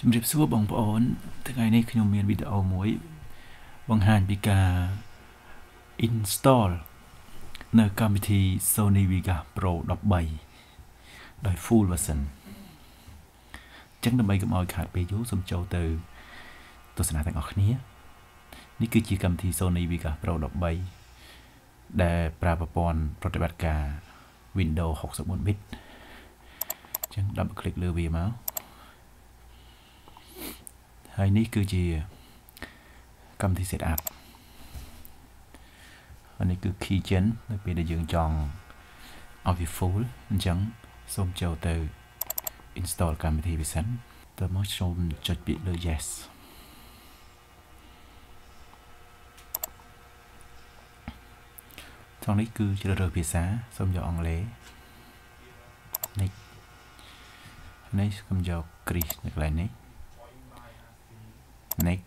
ជំរាបសួរបងប្អូនថ្ងៃនេះខ្ញុំមានវីដេអូមួយបង្ហាញពីការ install នៅកម្មវិធី Sony Vegas Pro 13ដោយ full version ចឹងដើម្បីកុំឲ្យខាតពេលយូរសូមចូលទៅទស្សនាទាំងអស់គ្នានេះគឺជាកម្មវិធី Sony Vegas Pro 13ដែលប្រើប្រព័ន្ធប្រតិបត្តិការ Windows 64 bit ចឹង double click លើវាមកហើយនេះគឺជាកម្មវិធី setup ហើយនេះគឺ keygen នៅពេលដែលយើងចង់ឲ្យវា full អញ្ចឹងសូមចូលទៅ install កម្មវិធីវាសិនតើមកសូមចុចពាក្យលើ yes ត្រង់នេះគឺជ្រើសរើសភាសាសូមយកអង់គ្លេសនេះសូមយកគ្រីសនៅកន្លែងនេះnext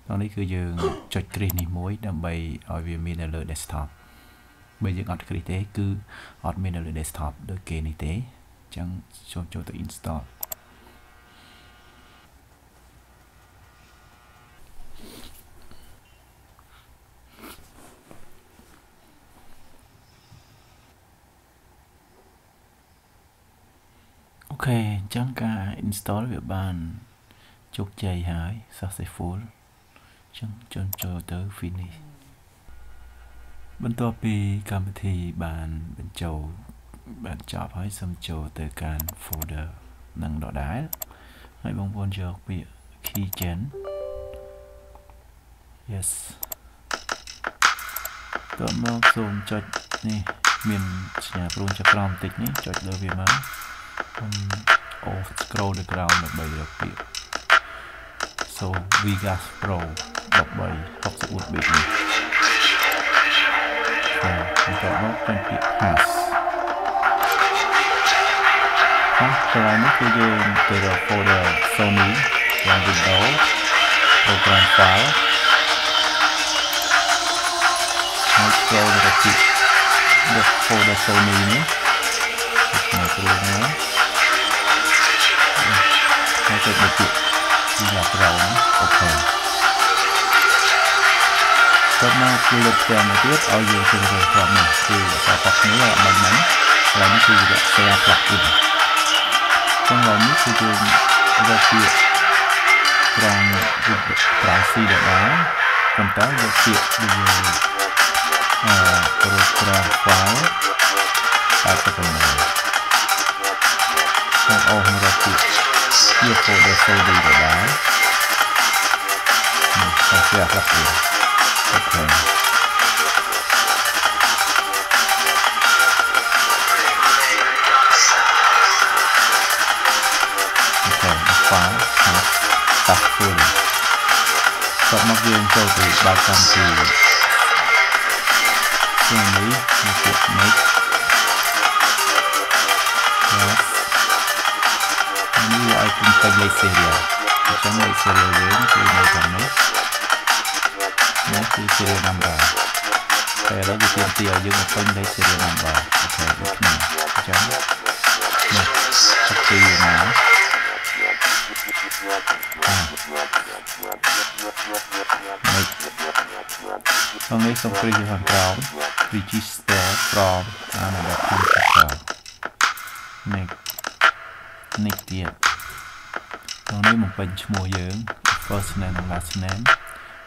តនេះគឺយើងចុចគ្រីសនេះមួយដើម្បីឲ្យវាមាននៅលើ desktop បើយើងអត់គ្រីសទេគឺអត់មាននៅលើ desktop ដូចគេនេះទេអញ្ចឹងចូលទៅ install អូខេអញ្ចឹងការ install វាបានជោគជ័យហើយ successful អញ្ចឹងចូលទៅ finish បន្ទាប់ពីកម្មវិធីបានបញ្ចូលបានចប់ហើយសូមចូលទៅកាន់ folder នឹងដដែលហើយបងប្អូនយកពាក្យ keygen yes តោះមកសូមចុចនេះមានសញ្ញាព្រួញចុចក្រោមបន្តិចនេះចុចលើវាមកscroll ទៅក្រោមដើម្បីរកពាក្យ So Vegas Pro 64 bit នេះបន្ទាប់មកចុចពាក្យ pass ហើយនេះគឺយើងទៅរក folder Sony យ៉ាង Windows program file ហើយ scroll ទៅពាក្យ folder Sony នេះមកព្រោះណាហើយទៅពាក្យVegas Pro អូខេតមកគឺលើកទាំងមកទៀតឲ្យយើងជ្រើសរើសគ្រាប់នេះគឺអក្សរប៉ាក់នេះឲ្យបានហ្នឹងហើយនេះគឺវាស្លាផ្លាក់ទៀតចឹងហើយនេះគឺយើងរកពាក្យត្រង់ត្រង់ C ដែរប៉ុន្តែយកពាក្យវាprogram file តែទៅណាហើយអស់មករកពាក្យជា folder Sony ដែរនេះតែស្លាផ្លាក់ទៀតអូខេfile successful គាត់មកយើងចូលទៅបើកកម្មវិធីជានេះមកពាក្យ next នេះឲ្យខ្ញុំពេញលេខ serial អញ្ចឹងលេខ serial យើងគឺនៅខាងនេះនេះគឺ serial number តែឥឡូវវាទាមទារឲ្យយើងមកពេញលេខ serial number អូខេដូចគ្នាអញ្ចឹងនេះចុចពីណាក្នុងនេះសូមគ្រីសខាងក្រោម register from another computer នេះទៀតក្នុងនេះបំពេញឈ្មោះយើង first name និង last name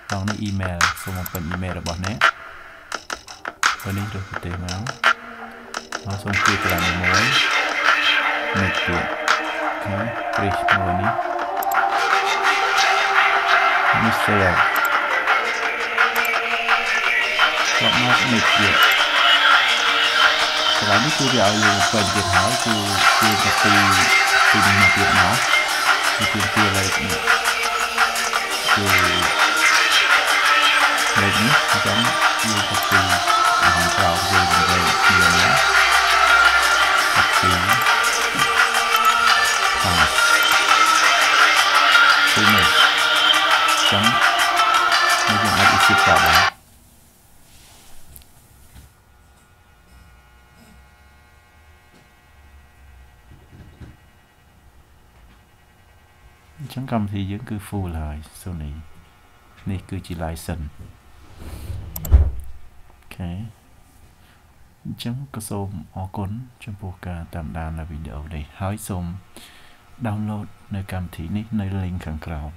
ក្នុងនេះ email សូមបំពេញ email របស់អ្នកហើយនេះរើសប្រទេសមកហើយសូមគ្រីសកន្លែងមួយនេះទៀតអូខេគ្រីសមួយនេះនេះ share គាត់មកនេះទៀតកន្លែងនេះគឺវាឲ្យយើងបំពេញទៀតហើយគឺទៅពីនេះមកទៀតមកគឺលេខនេះគឺលេខនេះអញ្ចឹងយើងទៅពីខាងក្រៅយើងនិយាយគ្នាណាទៅពីpass គឺនេះអញ្ចឹងយើងអាច exit តបាន chẳng cầm thì vẫn cứ full lại Sony này cứ chỉ license ok chẳng có xôm ở con trong bộ ca tạm đàn là video này hỏi xôm download nơi cầm thì nick nơi link khẳng khảo